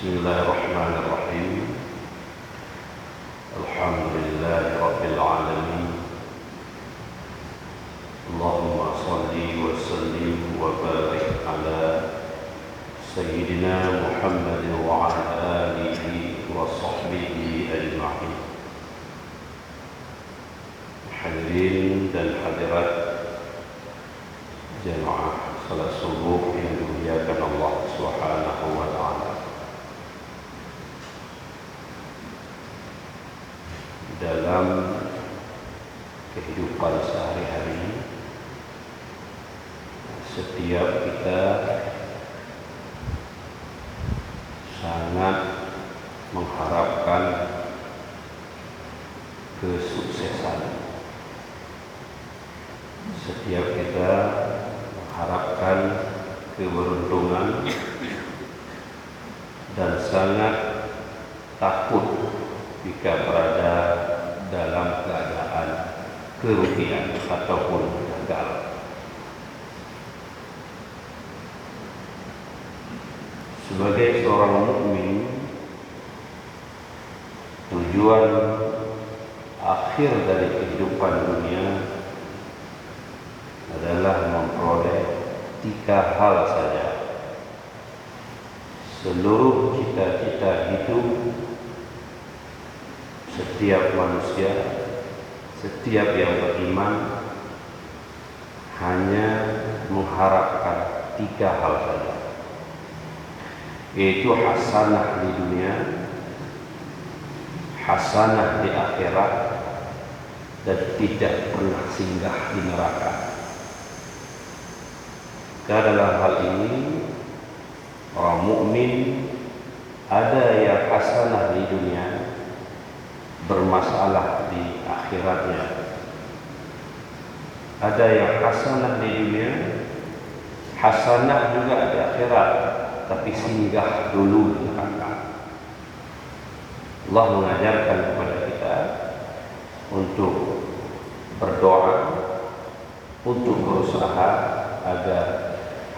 Bismillahirrahmanirrahim. Alhamdulillahi Rabbil Alamin. Allahumma salli wa sallim wa barik ala Sayyidina Muhammad wa ala alihi wa sahbihi ajma'in. Hadirin dan hadirat jamaah salat subuh yang dimuliakan Allah Subhanahu wa ta'ala. Dalam kehidupan sehari-hari, setiap kita sangat mengharapkan kesuksesan. Setiap kita mengharapkan keberuntungan dan sangat takut jika berada dalam keadaan kerugian ataupun gagal. Sebagai seorang mukmin, tujuan akhir dari kehidupan dunia adalah memperoleh 3 hal saja. Seluruh cita-cita hidup setiap manusia, setiap yang beriman hanya mengharapkan 3 hal saja, yaitu hasanah di dunia, hasanah di akhirat, dan tidak pernah singgah di neraka. Karena dalam hal ini orang mukmin ada yang hasanah di dunia, bermasalah di akhiratnya. Ada yang hasanah di dunia, hasanah juga di akhirat, tapi singgah dulu di neraka. Allah mengajarkan kepada kita untuk berdoa, untuk berusaha agar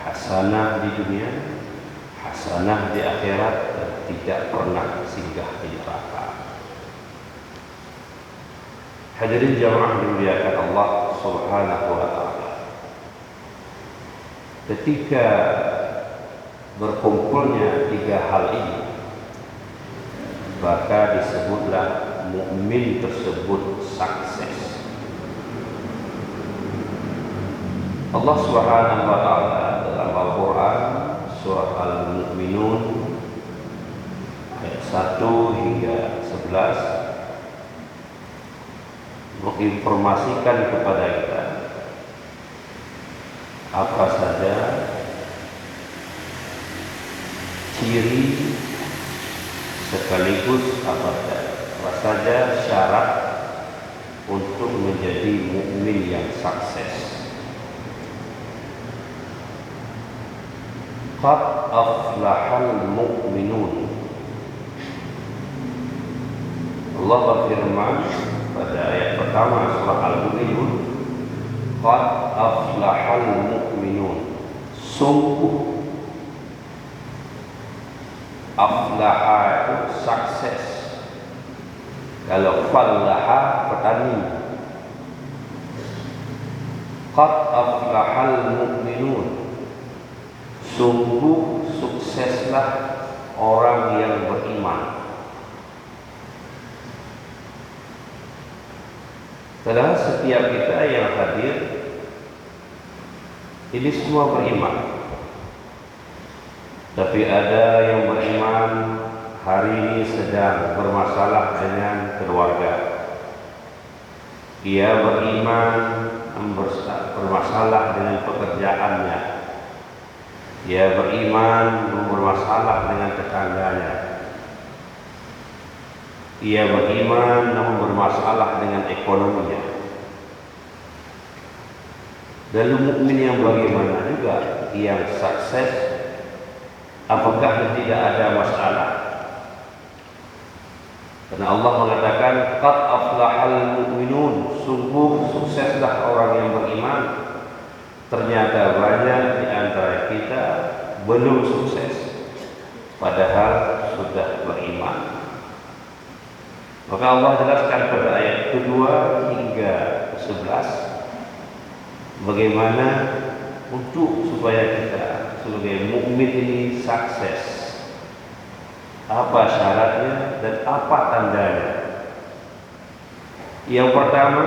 hasanah di dunia, hasanah di akhirat, dan tidak pernah singgah di neraka. Hadirin jamaah dimuliakan Allah Subhanahu wa ta'ala. Ketika berkumpulnya 3 hal ini, maka disebutlah mukmin tersebut sukses. Allah Subhanahu wa ta'ala dalam Al-Quran surah Al-Mu'minun ayat 1 hingga 11 menginformasikan kepada kita apa saja ciri sekaligus apa saja syarat untuk menjadi mukmin yang sukses. Qad aflahal mu'minun. Allah berfirman pada ayat pertama surah Al-Mu'minun, qad aflahal mu'minun. Sungguh, aflaha itu sukses. Kalau fallaha petani. Qad aflahal mu'minun. Sungguh sukseslah orang yang beriman. Padahal setiap kita yang hadir ini semua beriman. Tapi ada yang beriman hari ini sedang bermasalah dengan keluarga. Ia beriman bermasalah dengan pekerjaannya. Ia beriman bermasalah dengan tetangganya. Ia beriman namun bermasalah dengan ekonominya. Lalu mukmin yang bagaimana juga yang sukses, apakah tidak ada masalah? Karena Allah mengatakan qad aflahal mu'minun, sungguh sukseslah orang yang beriman. Ternyata banyak di antara kita belum sukses, padahal sudah beriman. Maka Allah jelaskan pada ayat kedua hingga ke-11 bagaimana supaya kita sebagai mukmin ini sukses, apa syaratnya dan apa tandanya. Yang pertama,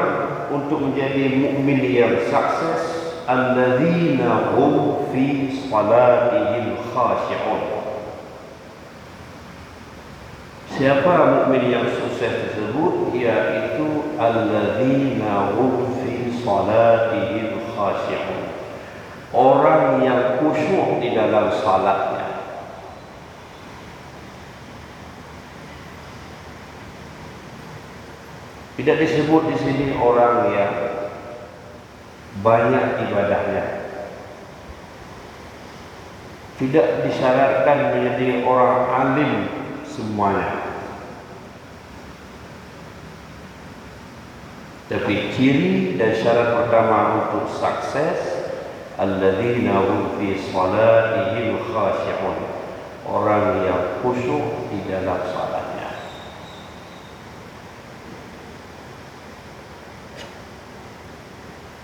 untuk menjadi mukmin yang sukses, alladzina hum fi salatihim khashi'un. Siapa mukmin yang sukses tersebut? Yaitu alladzina hum fi salatihim khashi'un. Orang yang khusyuk di dalam salatnya. Tidak disebut di sini orang yang banyak ibadahnya. Tidak disyaratkan menjadi orang alim semuanya. Tapi ciri dan syarat pertama untuk sukses, alladzina hum fi salatihim khashi'un. Orang yang khusyuk di dalam salatnya.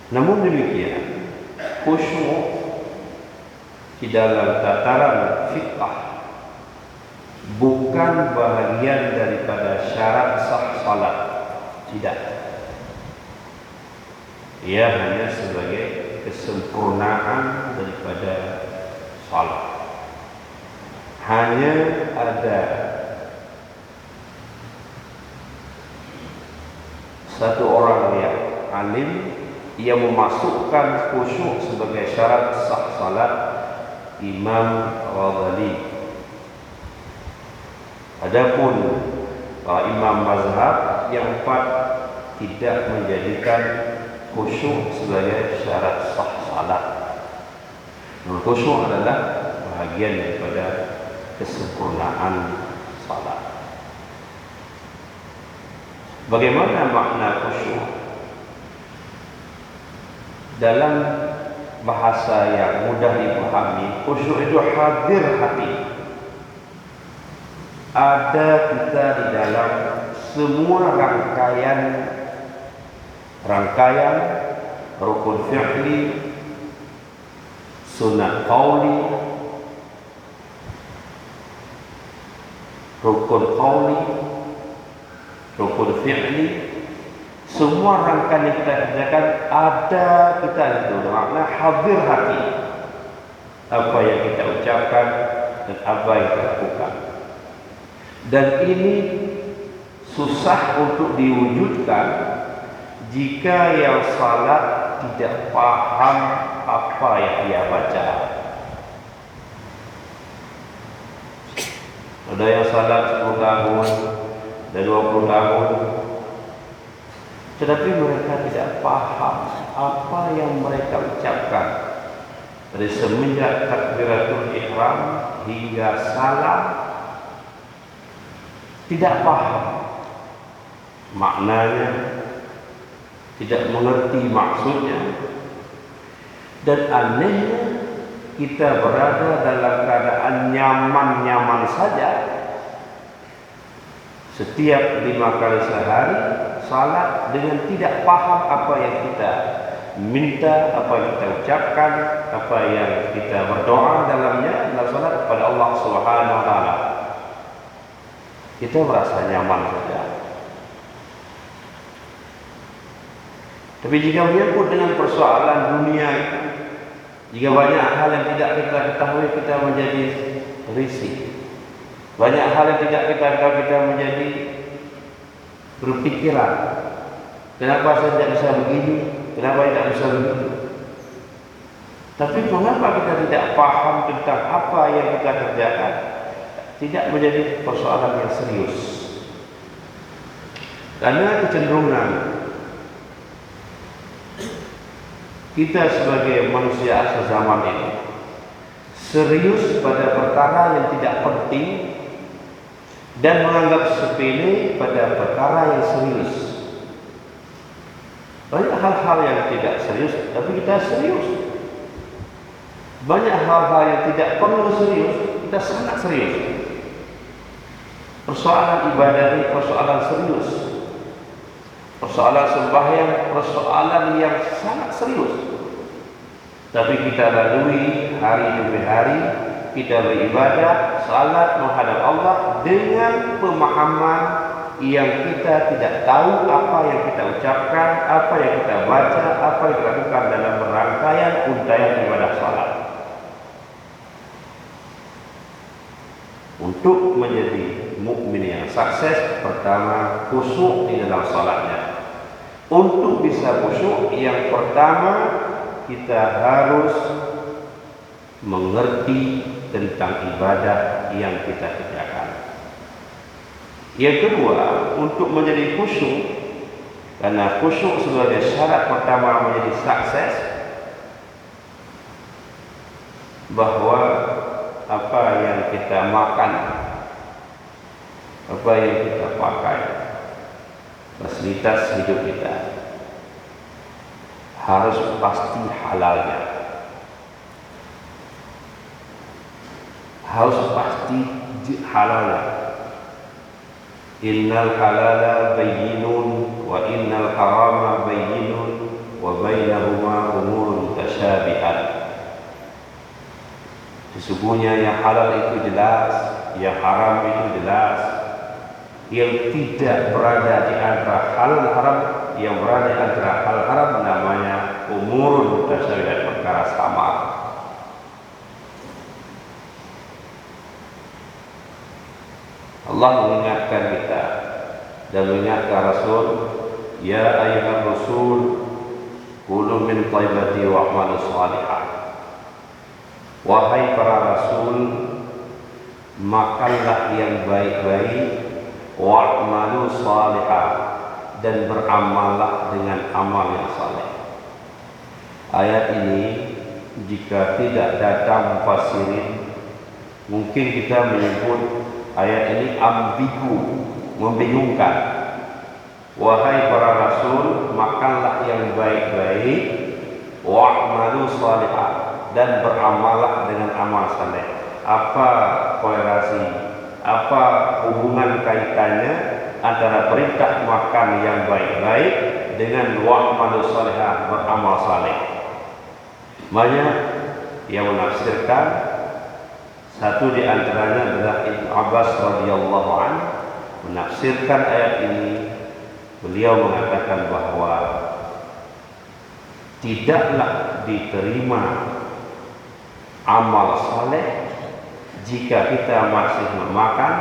Namun demikian, khusyuk di dalam tataran fiqh bukan bahagian daripada syarat sah salat. Tidak. Ia hanya sebagai kesempurnaan daripada salat. Hanya ada satu orang yang alim yang memasukkan khusyuk sebagai syarat sah salat, Imam Ghazali. Adapun para imam mazhab yang empat tidak menjadikan khusyuk sebagai syarat sah salat. Khusyuk adalah bahagian daripada kesempurnaan salat. Bagaimana makna khusyuk? Dalam bahasa yang mudah dipahami, khusyuk itu hadir hati. Ada kita di dalam semua rangkaian rukun fi'li, sunnah qauli, rukun fi'li, semua rangkaian yang kita kerjakan ada kita itu, makna hadir hati. Apa yang kita ucapkan dan apa yang kita lakukan. Dan ini susah untuk diwujudkan jika yang salat tidak paham apa yang dia baca. Ada yang salat 10 tahun dan 20 tahun, tetapi mereka tidak paham apa yang mereka ucapkan dari semenjak takbiratul ihram hingga salam. Tidak paham maknanya, tidak mengerti maksudnya, dan anehnya kita berada dalam keadaan nyaman-nyaman saja. Setiap 5 kali sehari salat dengan tidak paham apa yang kita minta, apa yang kita ucapkan, apa yang kita berdoa dalamnya dalam salat kepada Allah Subhanahu wa taala. Kita merasa nyaman saja. Tapi jika menyangkut dengan persoalan dunia, jika banyak hal yang tidak kita ketahui, kita menjadi risih. Banyak hal yang tidak kita ketahui, kita menjadi berpikiran, kenapa saya tidak bisa begini, kenapa tidak bisa begitu. Tapi mengapa kita tidak paham tentang apa yang kita kerjakan? Tidak menjadi persoalan yang serius. Karena kecenderungan kita sebagai manusia asal zaman ini serius pada perkara yang tidak penting dan menganggap sepele pada perkara yang serius. Banyak hal-hal yang tidak serius, tapi kita serius. Banyak hal-hal yang tidak perlu serius, kita sangat serius. Persoalan ibadah ini persoalan serius. Persoalan sembahyang persoalan yang sangat serius. Tapi kita lalui hari demi hari, kita beribadah, salat menghadap Allah dengan pemahaman yang kita tidak tahu apa yang kita ucapkan, apa yang kita baca, apa yang kita lakukan dalam rangkaian untayan ibadah salat. Untuk menjadi mukmin yang sukses, pertama khusyuk di dalam salatnya. Untuk bisa khusyuk, yang pertama kita harus mengerti tentang ibadah yang kita kerjakan. Yang kedua, untuk menjadi khusyuk, karena khusyuk sebagai syarat pertama menjadi sukses, bahwa apa yang kita makan, apa yang kita pakai, fasilitas hidup kita harus pasti halalnya, harus pasti halalnya. Innal halala bayyinun wa innal harama bayyinun wa bainahuma umurun mutasyabihat. Sesungguhnya yang halal itu jelas, yang haram itu jelas. Yang tidak berada di antara halal haram, yang berada di antara halal haram namanya umurun mutasyabihat, perkara samar. Allah mengingatkan kita dan mengingatkan Rasul, ya ayyuhar rasul kulu min thayyibati wa'malu shalihah. Wahai para rasul, makanlah yang baik-baik, wa'malu shalihah, dan beramallah dengan amal yang saleh. Ayat ini jika tidak datang mufassirin, mungkin kita menyebut ayat ini ambigu, membingungkan. Wahai para rasul, makanlah yang baik-baik, wa'malu shalihah, dan beramallah dengan amal saleh. Apa korelasi, apa hubungan kaitannya antara perintah makan yang baik-baik dengan wa'malu shalihah, beramal saleh? Banyak yang menafsirkan. Satu di antaranya adalah Ibnu Abbas radhiyallahu anhu menafsirkan ayat ini. Beliau mengatakan bahwa tidaklah diterima amal saleh jika kita masih memakan,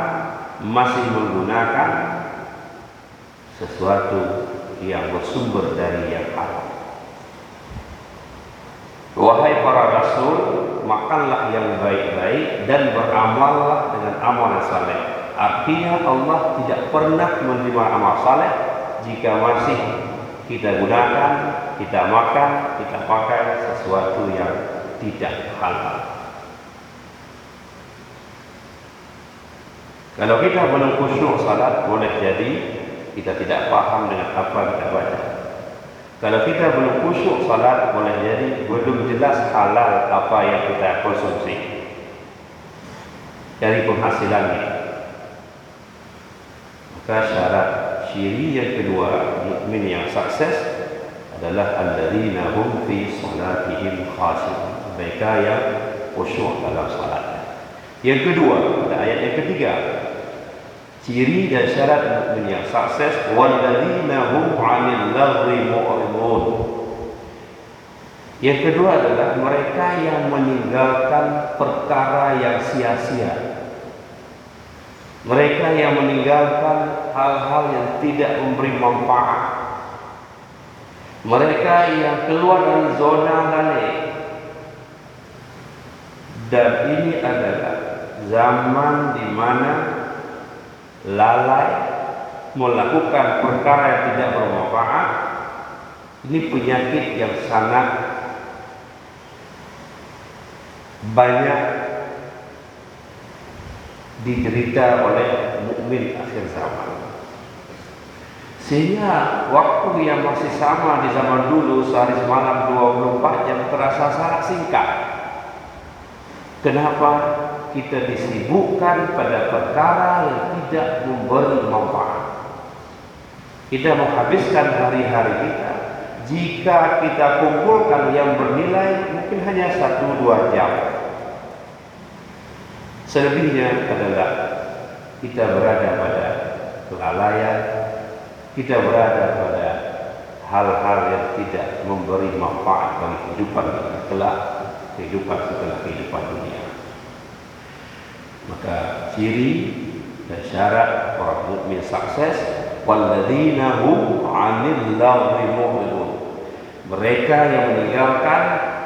masih menggunakan sesuatu yang bersumber dari yang haram. Wahai para rasul, makanlah yang baik-baik dan beramallah dengan amal yang saleh. Artinya Allah tidak pernah menerima amal saleh jika masih kita gunakan, kita makan, kita pakai sesuatu yang tidak halal. Kalau kita belum khusyuk salat, boleh jadi kita tidak paham dengan apa kita baca. Kalau kita belum khusyuk salat, boleh jadi belum jelas halal apa yang kita konsumsi dari penghasilannya. Maka syarat ciri yang kedua mukmin yang sukses adalah alladzina hum fi salatihim khashi'un, mereka yang khusyuk dalam salatnya. Yang kedua, pada ayat yang ketiga, ciri dan syarat mukmin yang sukses, walladzina hum 'anil lagwi mu'ridun. Yang kedua adalah mereka yang meninggalkan perkara yang sia-sia. Mereka yang meninggalkan hal-hal yang tidak memberi manfaat. Mereka yang keluar dari zona lalai. Dan ini adalah zaman di mana lalai melakukan perkara yang tidak bermanfaat. Ini penyakit yang sangat banyak diderita oleh mukmin akhir zaman. Sehingga waktu yang masih sama di zaman dulu, sehari semalam 24 jam, terasa sangat singkat. Kenapa kita disibukkan pada perkara yang tidak memberi manfaat? Kita menghabiskan hari-hari kita, jika kita kumpulkan yang bernilai mungkin hanya 1-2 jam. Selebihnya adalah kita berada pada kelalaian, kita berada pada hal-hal yang tidak memberi manfaat bagi kehidupan kita kelak, kehidupan setelah kehidupan dunia. Maka ciri dan syarat orang mukmin sukses, walladzina hum 'anil lagwi mu'ridun. Mereka yang meninggalkan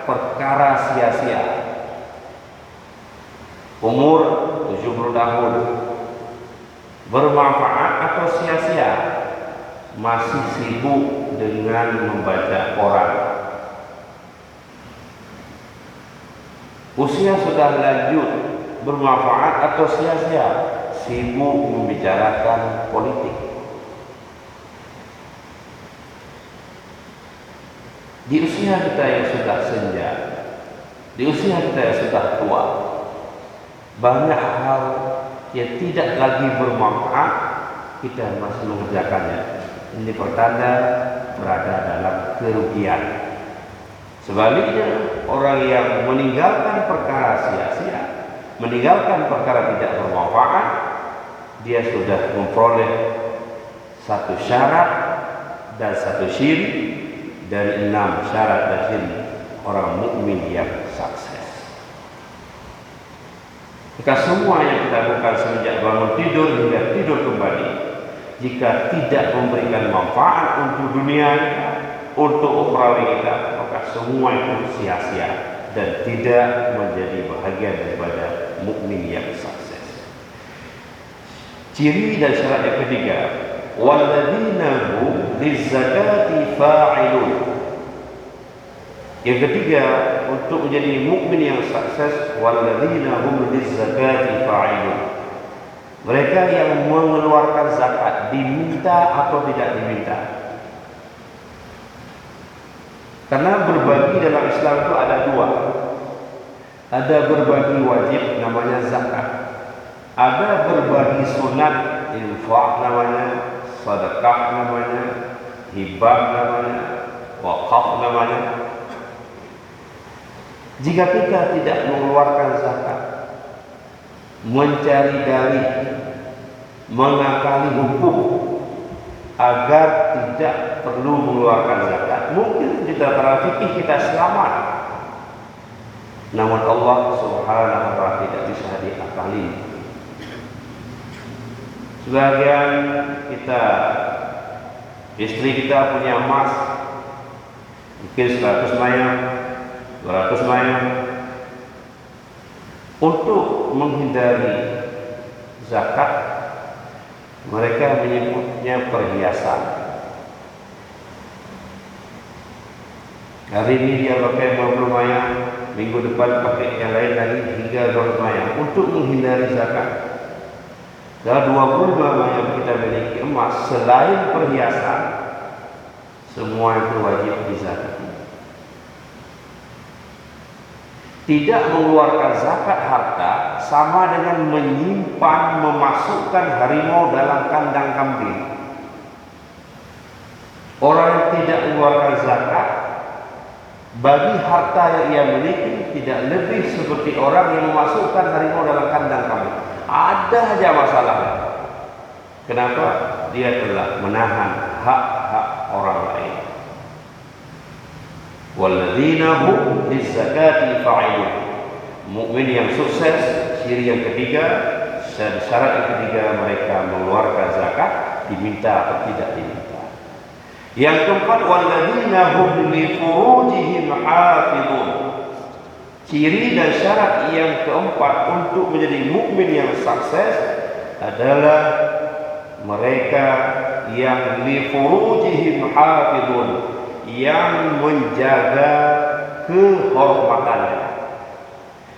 perkara sia-sia. Umur 70 tahun bermanfaat atau sia-sia, masih sibuk dengan membaca Quran. Usia sudah lanjut, bermanfaat atau sia-sia, sibuk membicarakan politik. Di usia kita yang sudah senja, di usia kita yang sudah tua, banyak hal yang tidak lagi bermanfaat kita masih mengerjakannya. Ini pertanda berada dalam kerugian. Sebaliknya, orang yang meninggalkan perkara sia-sia, meninggalkan perkara tidak bermanfaat, dia sudah memperoleh satu syarat dan satu ciri dari 6 syarat dan ciri orang mukmin yang sukses. Maka semua yang kita lakukan semenjak bangun tidur hingga tidur kembali, jika tidak memberikan manfaat untuk dunia, untuk ukhrawi kita, maka semua itu sia-sia dan tidak menjadi bahagian daripada mukmin yang sukses. Ciri dan syarat yang ketiga, walladzina hum lizzakati fa'ilun. Yang ketiga, untuk menjadi mukmin yang sukses, walladzina hum lizzakati fa'ilun. Mereka yang mengeluarkan zakat, diminta atau tidak diminta. Karena berbagi dalam Islam itu ada 2. Ada berbagi wajib namanya zakat. Ada berbagi sunat, infak namanya, sedekah namanya, hibah namanya, wakaf namanya. Jika kita tidak mengeluarkan zakat, mencari dalih, mengakali hukum agar tidak perlu mengeluarkan zakat, mungkin di tataran fikih kita selamat, namun Allah Subhanahu wa ta'ala tidak bisa diakali. Sebagian kita, istri kita punya emas mungkin 100 mayang, 200 mayang. Untuk menghindari zakat, mereka menyebutnya perhiasan. Hari ini dia pakai 50 mayang, minggu depan pakai yang lain lagi hingga 200 mayang untuk menghindari zakat. Dalam 25 mayang kita miliki emas, selain perhiasan, semua itu wajib dizakati. Tidak mengeluarkan zakat harta sama dengan menyimpan, memasukkan harimau dalam kandang kambing. Orang yang tidak mengeluarkan zakat, bagi harta yang ia miliki tidak lebih seperti orang yang memasukkan harimau dalam kandang kambing. Ada aja masalahnya. Kenapa? Dia telah menahan hak-hak orang lain. Walladzina hum lizzakati fa'ilun. Mukmin yang sukses, ciri yang ketiga, syarat yang ketiga, mereka mengeluarkan zakat, diminta atau tidak diminta. Yang keempat, walladzina hum li furujihim hafizun. Ciri dan syarat yang keempat untuk menjadi mukmin yang sukses adalah mereka yang li furujihim hafizun, yang menjaga kehormatannya,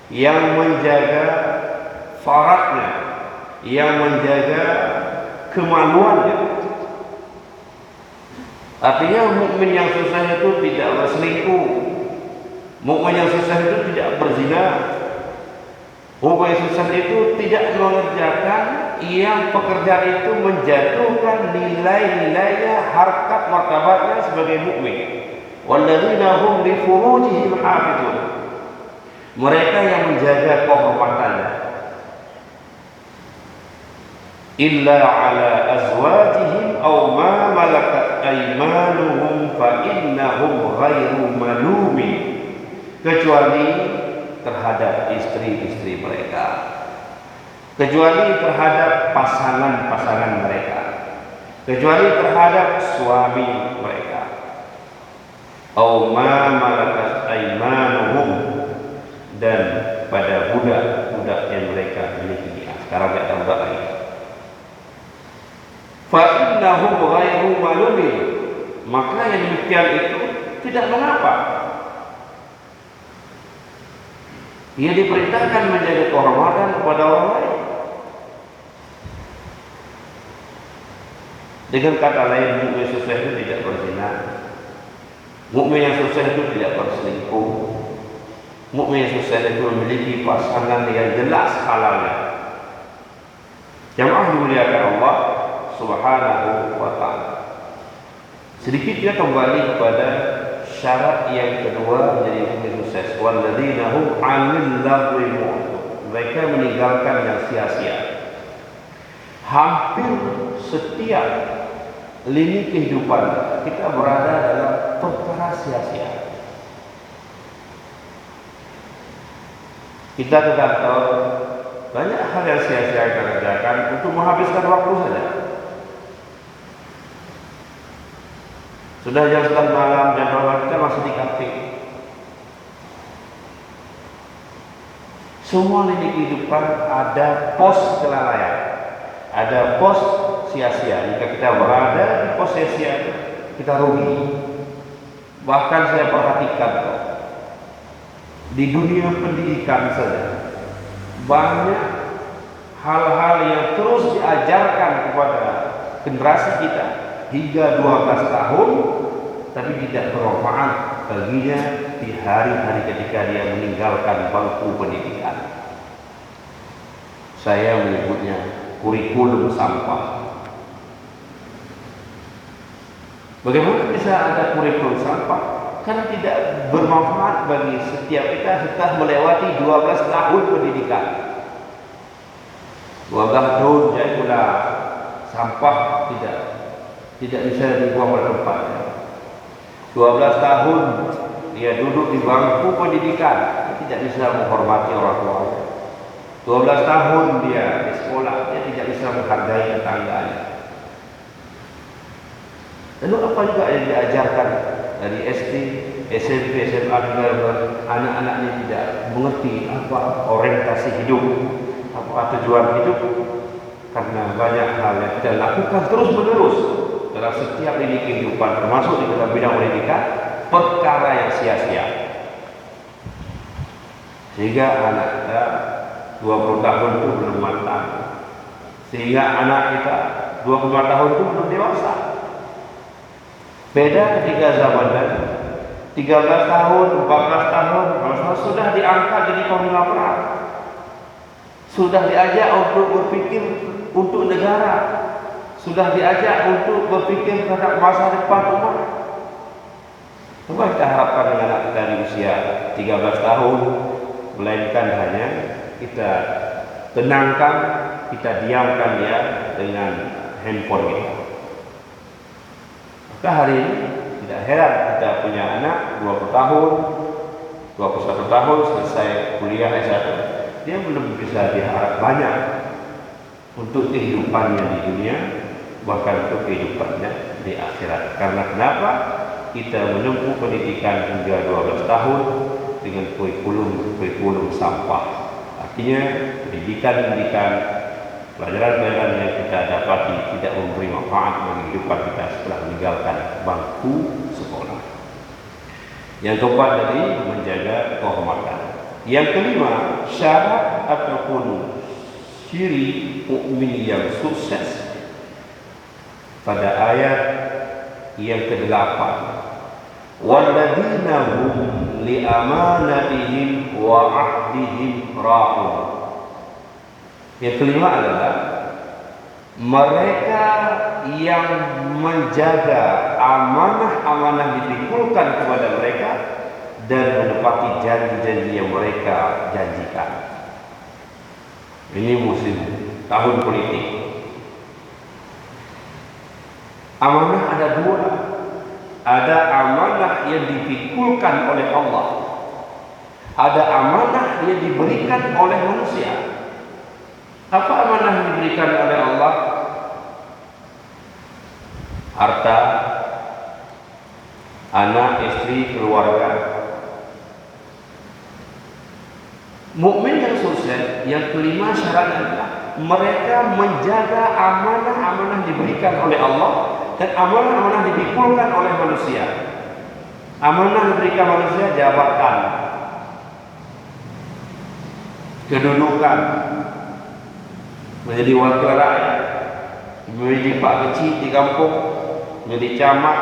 yang menjaga faradnya, yang menjaga kemaluannya. Artinya mukmin yang sukses itu tidak berselingkuh, mukmin yang sukses itu tidak berzina, Hubungan sukses itu tidak mengerjakan yang pekerjaan itu menjatuhkan nilai-nilainya, harkat martabatnya sebagai mukmin. Walladzina hum li furujihim hafizun. Mereka yang menjaga kehormatannya. Illa ala azwajihim aw ma malakat aymanuhum fa innahum ghairu malumin. Kecuali terhadap istri-istri mereka, kecuali terhadap pasangan-pasangan mereka, kecuali terhadap suami mereka. Aw ma malakat aymanuhum, dan pada budak-budak yang mereka miliki. Sekarang tidak ada budak lagi. Fa innahum ghairu malumin, maka yang demikian itu tidak mengapa. Ia diperintahkan menjaga kehormatan kepada orang lain. Dengan kata lain, mukmin sukses itu tidak berzina. Mukmin yang sukses itu tidak berselingkuh. Mukmin yang sukses itu memiliki pasangan yang jelas halalnya. Jamaah dimuliakan Allah Subhanahu wa ta'ala. Sedikit kita kembali kepada syarat yang kedua menjadi mukmin sukses. Walladzina hum 'anil lagwi mu'ridun. Mereka meninggalkan yang sia-sia. Hampir setiap lini kehidupan kita berada dalam perkara sia-sia. Kita ke kantor, banyak hal yang sia-sia kita kerjakan untuk menghabiskan waktu saja. Sudah jam 11 malam, jam 12 kita masih di kafe. Semua lini kehidupan ada pos kelalaian, ada pos sia-sia. Jika kita berada di pos sia-sia, kita rugi. Bahkan saya perhatikan di dunia pendidikan saja, banyak hal-hal yang terus diajarkan kepada generasi kita hingga 12 tahun, tapi tidak bermanfaat baginya di hari-hari ketika dia meninggalkan bangku pendidikan. Saya menyebutnya kurikulum sampah. Bagaimana bisa ada kurikulum sampah? Karena tidak bermanfaat bagi setiap kita setelah melewati 12 tahun pendidikan. 12 tahun jadi pula sampah tidak bisa dibuang pada tempatnya. 12 tahun dia duduk di bangku pendidikan, tidak bisa menghormati orang tuanya. 12 tahun dia di sekolah, dia tidak bisa menghargai tetangganya. Lalu apa juga yang diajarkan dari SD, SMP, SMA, anak-anak ini tidak mengerti apa orientasi hidup, apa tujuan hidup, karena banyak hal yang kita lakukan terus-menerus dalam setiap lini kehidupan, termasuk di dalam bidang pendidikan, perkara yang sia-sia. Sehingga anak kita 20 tahun itu belum matang, sehingga anak kita 25 tahun itu belum dewasa. Beda ketika zaman tadi 13 tahun, 14 tahun, sudah diangkat jadi panglima perang, sudah diajak untuk berpikir untuk negara, sudah diajak untuk berpikir terhadap masa depan umat. Coba kita harapkan dengan anak kita di usia 13 tahun, melainkan hanya kita tenangkan, kita diamkan dia dengan handphone kita. Maka hari ini tidak heran kita punya anak 20 tahun, 21 tahun selesai kuliah S1, dia belum bisa diharap banyak untuk kehidupannya di dunia, bahkan untuk kehidupannya di akhirat. Karena kenapa? Kita menempuh pendidikan hingga 12 tahun dengan kurikulum sampah. Artinya pendidikan, pelajaran-pelajaran yang kita dapati tidak memberi manfaat bagi kehidupan kita setelah meninggalkan bangku sekolah. Yang keempat tadi menjaga kehormatan. Yang kelima, syarat ataupun ciri mukmin yang sukses pada ayat yang ke-8. Walladzina hum li amanatihim wa ahdihim ra'un. Yang kelima adalah mereka yang menjaga amanah-amanah dipikulkan kepada mereka dan menepati janji-janji yang mereka janjikan. Ini musim tahun politik. Amanah ada dua. Ada amanah yang dipikulkan oleh Allah. Ada amanah yang diberikan oleh manusia. Apa amanah yang diberikan oleh Allah? Harta, anak, istri, keluarga. Mukmin yang sukses, yang kelima syaratnya mereka menjaga amanah-amanah diberikan oleh Allah dan amanah-amanah dipikulkan oleh manusia. Amanah diberikan manusia, jabatan, kedudukan, menjadi wakil rakyat, menjadi pak kecil di kampung, menjadi camat,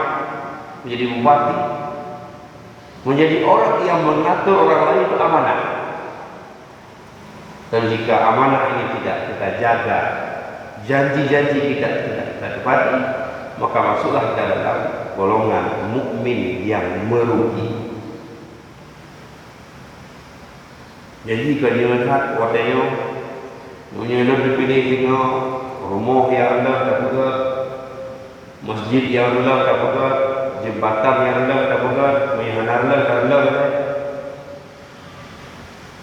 menjadi bupati, menjadi orang yang mengatur orang lain, itu amanah. Dan jika amanah ini tidak kita jaga, janji-janji kita tidak kita tepati, maka masuklah kita dalam golongan mukmin yang merugi. Jadi kalau melihat wadayo, menyeluruh dipilih dengan rumah yang rendah tak pegat, masjid yang rendah tak pegat, jembatan yang rendah tak pegat, menyanar rendah tak rendah.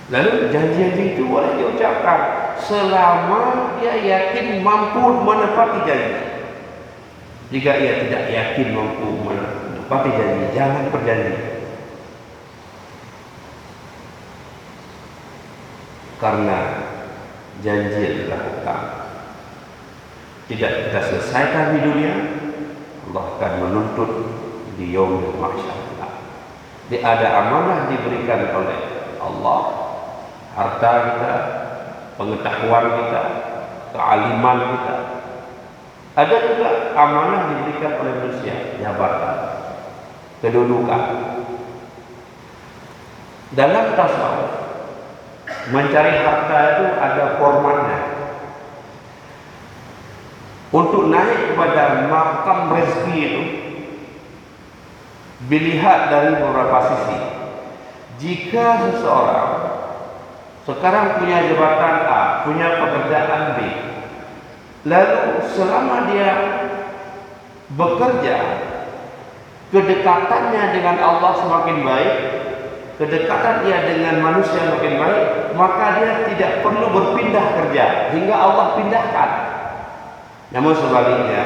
Lalu janji-janji itu boleh diucapkan selama dia yakin mampu menepati janji. Jika ia tidak yakin mampu menepati janji, jangan berjanji. Karena janji adalah hutang. Tidak kita selesaikan di dunia, Allah akan menuntut di yaumil mahsyar. Dia ada amanah diberikan oleh Allah. Harta kita, pengetahuan kita, kealiman kita. Ada juga amanah diberikan oleh manusia, jabatan, kedudukan. Dalam tasawuf, mencari harta itu ada formatnya. Untuk naik kepada makam rezeki itu, dilihat dari beberapa sisi. Jika seseorang sekarang punya jabatan A, punya pekerjaan B, lalu selama dia bekerja, kedekatannya dengan Allah semakin baik, kedekatan dia dengan manusia semakin baik, maka dia tidak perlu berpindah kerja hingga Allah pindahkan. Namun sebaliknya,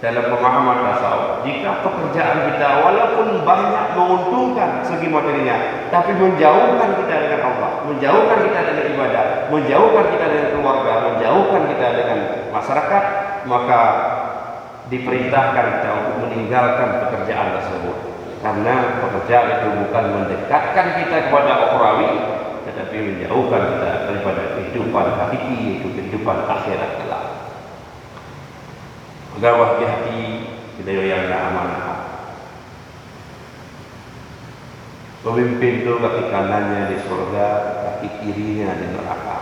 dalam pemahaman tasawuf, jika pekerjaan kita walaupun banyak menguntungkan segi materinya, tapi menjauhkan kita dengan Allah, menjauhkan kita dengan ibadah, menjauhkan kita dengan keluarga, menjauhkan kita dengan masyarakat, maka diperintahkan kita untuk meninggalkan pekerjaan tersebut. Karena pekerjaan itu bukan mendekatkan kita kepada ukhrawi, tetapi menjauhkan kita daripada kehidupan hakiki, yaitu kehidupan akhirat kelak. Maka hati-hati kita yang amanah. Pemimpin itu kaki kanannya di surga, kaki kirinya di neraka.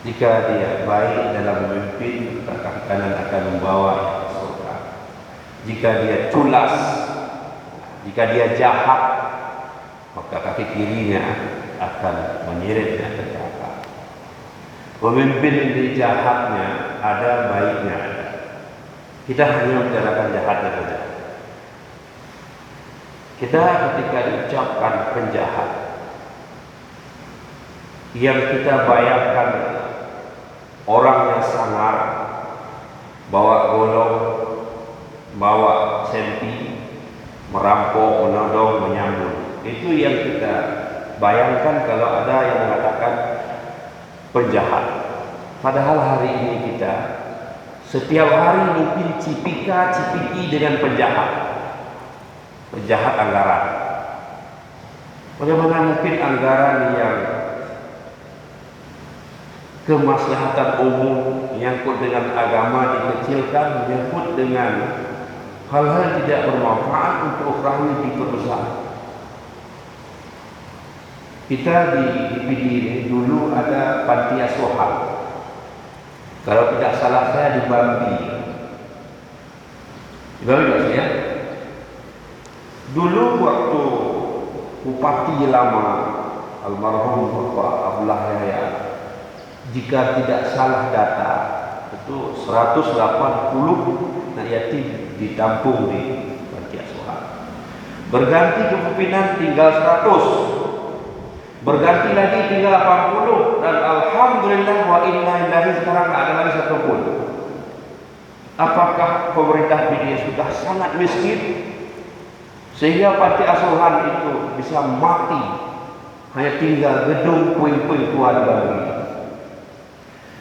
Jika dia baik dalam memimpin, maka kaki kanan akan membawa ke surga. Jika dia culas, jika dia jahat, maka kaki kirinya akan menyeretnya ke neraka. Pemimpin ini jahatnya ada, baiknya ada. Kita hanya membicarakan jahatnya saja. Kita ketika diucapkan penjahat, yang kita bayangkan orang yang sangar, bawa golok, bawa sempi, merampok, menodong, menyambung. Itu yang kita bayangkan kalau ada yang mengatakan penjahat. Padahal hari ini kita setiap hari mungkin cipika-cipiki dengan penjahat anggaran. Bagaimana mungkin anggaran yang kemaslahatan umum menyangkut dengan agama dikecilkan, menyangkut dengan hal-hal tidak bermanfaat untuk ukhrawi diperbesar. Kita di PD ini dulu ada panti asuhan. Kalau tidak salah saya di Bambi. Di Bambi maksudnya. Dulu waktu Bupati lama almarhum Bapak Abdullah Yahya, jika tidak salah data, itu 180 anak yatim ditampung di panti asuhan. Berganti kepemimpinan tinggal 100. Berganti lagi tinggal 80, dan alhamdulillah wa inna lillahi sekarang tak ada lagi satu pun. Apakah pemerintah ini sudah sangat miskin sehingga panti asuhan itu bisa mati, hanya tinggal gedung puing-puing tua lagi?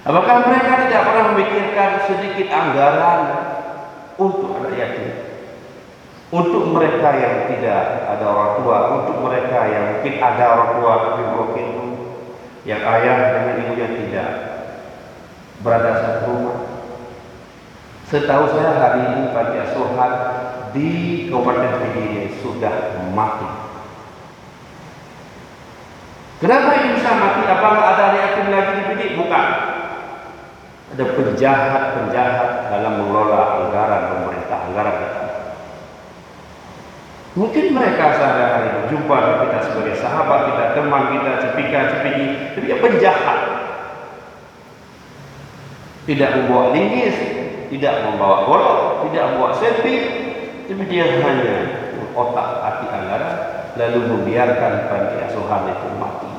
Apakah mereka tidak pernah memikirkan sedikit anggaran untuk anak yatim? Untuk mereka yang tidak ada orang tua, untuk mereka yang mungkin ada orang tua tapi mungkin yang ayah dengan ibunya tidak berada satu rumah. Setahu saya hari ini panti asuhan di Kabupaten Pidi sudah mati. Kenapa ini bisa mati? Apakah ada anak yatim lagi di Pidi? Bukan. Ada penjahat-penjahat dalam mengelola anggaran pemerintah, anggaran kita. Mungkin mereka sehari-hari berjumpa dengan kita sebagai sahabat kita, teman kita, cepika-cepiki, tapi dia penjahat. Tidak membawa linggis, tidak membawa golok, tidak membawa selfie, tapi dia hanya otak-atik anggaran, lalu membiarkan panti asuhan itu mati.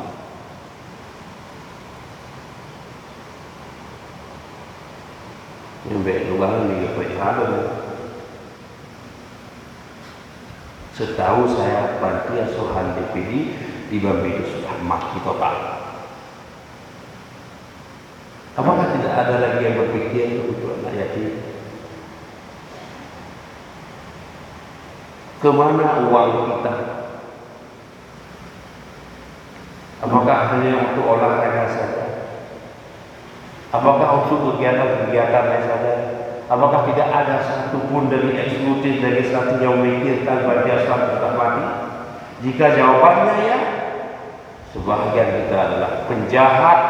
Yang baik lubangan di Kepala. Setahu saya panti asuhan DPD di Bambi itu sudah mati total. Apakah tidak ada lagi yang berpikir untuk anak yatim? Kemana uang kita? Apakah hanya untuk olahraga saja? Apakah untuk kegiatan-kegiatan lain saja? Apakah tidak ada satupun dari eksekutif legislatif yang memikirkan panti asuhan tetap mati? Jika jawabannya ya, sebahagian kita adalah penjahat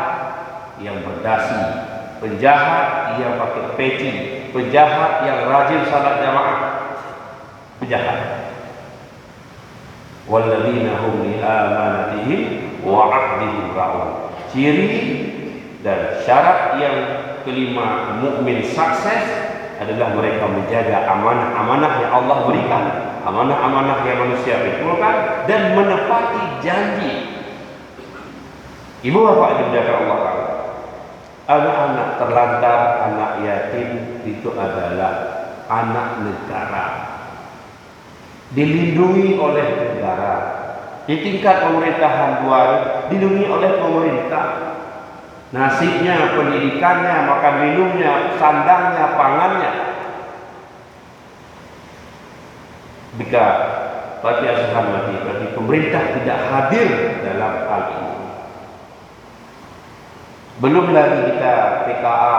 yang berdasi, penjahat yang pakai peci, penjahat yang rajin salat jamaah, penjahat. Walladzina hum li amanatihim wa 'ahdihim ra'un. Ciri dan syarat yang kelima mukmin sukses adalah mereka menjaga amanah-amanah yang Allah berikan, amanah-amanah yang manusia pikulkan, dan menepati janji. Ibu bapak dimuliakan Allah Ta'ala, anak-anak terlantar, anak yatim itu adalah anak negara, dilindungi oleh negara. Di tingkat pemerintahan luar dilindungi oleh pemerintah. Nasibnya, pendidikannya, makan minumnya, sandangnya, pangannya. Jika panti asuhan mati, berarti pemerintah tidak hadir dalam hal ini. Belum lagi kita PKA,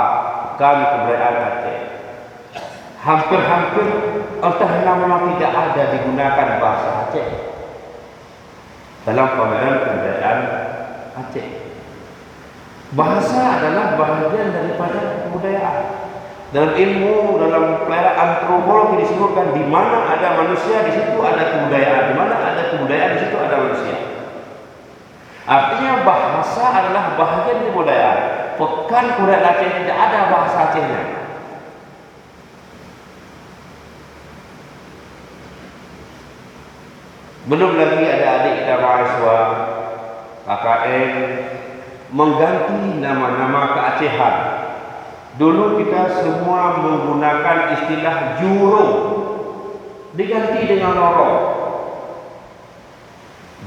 kami kebudayaan Aceh. Hampir-hampir entah nama tidak ada digunakan bahasa Aceh dalam pameran kebudayaan Aceh. Bahasa adalah bahagian daripada kebudayaan. Dalam ilmu, dalam pelajaran antropologi disebutkan di mana ada manusia di situ ada kebudayaan, di mana ada kebudayaan di situ ada manusia. Artinya bahasa adalah bahagian dari kebudayaan. Pekan kebudayaan Aceh tidak ada bahasa Acehnya. Belum lagi ada adik kita mahasiswa KKN mengganti nama-nama keacehan. Dulu kita semua menggunakan istilah jurung, diganti dengan lorong.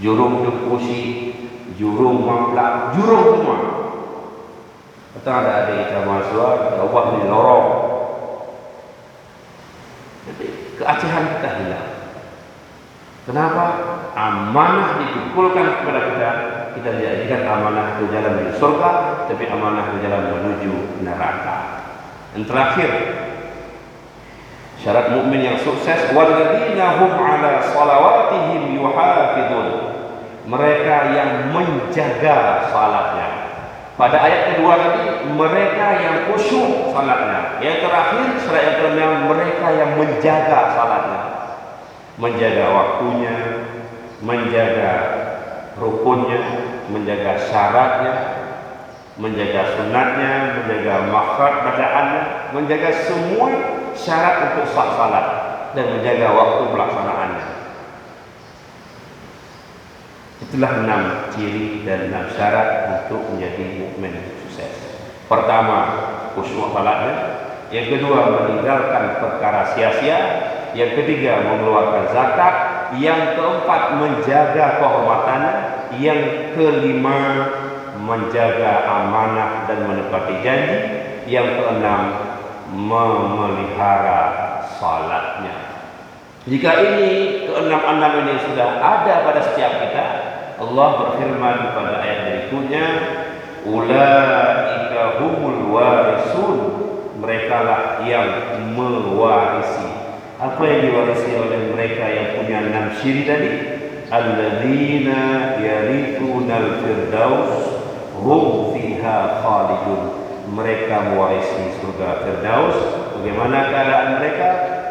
Jurung Tekusi, jurung Mamplak, jurung semua. Kata ada adik kita mahasiswa, kita ubah menjadi lorong. Jadi keacehan kita hilang. Kenapa? Amanah ditukulkan kepada kita. Kita dijadikan amanah ke jalan menuju surga, tapi amanah ke jalan menuju neraka. Dan terakhir, syarat mukmin yang sukses, walladzina hum 'ala shalawatihim yuhafizun. mereka yang menjaga salatnya. Pada ayat kedua tadi, mereka yang khusyuk salatnya. Yang terakhir, surat yang ke-6, mereka yang menjaga salatnya. Menjaga waktunya, menjaga rukunnya, menjaga syaratnya, menjaga sunatnya, menjaga makhraj bacaannya, menjaga semua syarat untuk sah salat dan menjaga waktu pelaksanaannya. Itulah 6 ciri dan 6 syarat untuk menjadi mukmin sukses. Pertama, khusyuk salatnya. Yang kedua, meninggalkan perkara sia-sia. Yang ketiga, mengeluarkan zakat. Yang keempat, menjaga kehormatannya. Yang kelima, menjaga amanah dan menepati janji. Yang keenam, memelihara salatnya. Jika ini keenam-enam ini sudah ada pada setiap kita, Allah berfirman pada ayat berikutnya, ulaika humul warisun, merekalah yang mewarisi. Apa yang diwarisi oleh mereka yang punya 6 ciri tadi? Alladzina yarithunal firdaus hum fiha khalidun. Mereka mewarisi surga Firdaus. Bagaimana keadaan mereka?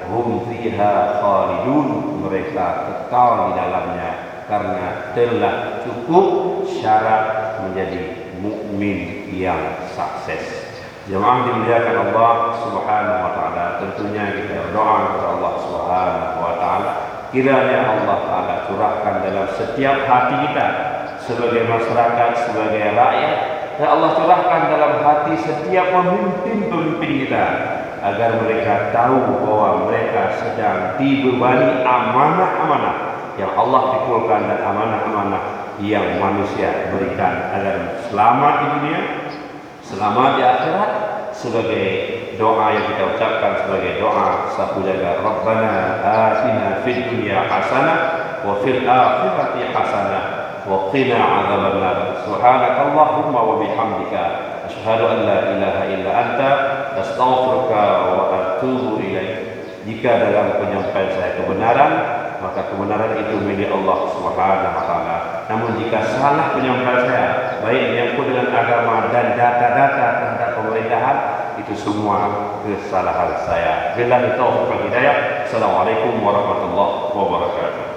Hum fiha khalidun, mereka kekal di dalamnya karena telah cukup syarat menjadi mukmin yang sukses. Jemaah dimuliakan Allah Subhanahu wa taala, tentunya kita berdoa kepada Allah Subhanahu wa taala kiranya Allah taala curahkan dalam setiap hati kita sebagai masyarakat, sebagai rakyat, dan Allah curahkan dalam hati setiap pemimpin-pemimpin kita agar mereka tahu bahwa mereka sedang dibebani amanah-amanah yang Allah pikulkan dan amanah-amanah yang manusia berikan agar selamat di dunia, selamat di akhirat. Sebagai doa yang kita ucapkan sebagai doa sapu jaga, Rabbana atina fid dunya hasanah wa fil akhirati hasanah wa qina adzabannar. Subhanakallahumma wa bihamdika asyhadu an la ilaha illa anta astaghfiruka wa atubu ilaik. Jika dalam penyampaian saya kebenaran, maka kebenaran itu milik Allah Subhanahu wa taala. Namun jika salah penyampaian saya, baik menyangkut dengan agama dan data-data terhadap pemerintahan, itu semua kesalahan saya. Billahi taufiq wal hidayah. Assalamualaikum warahmatullahi wabarakatuh.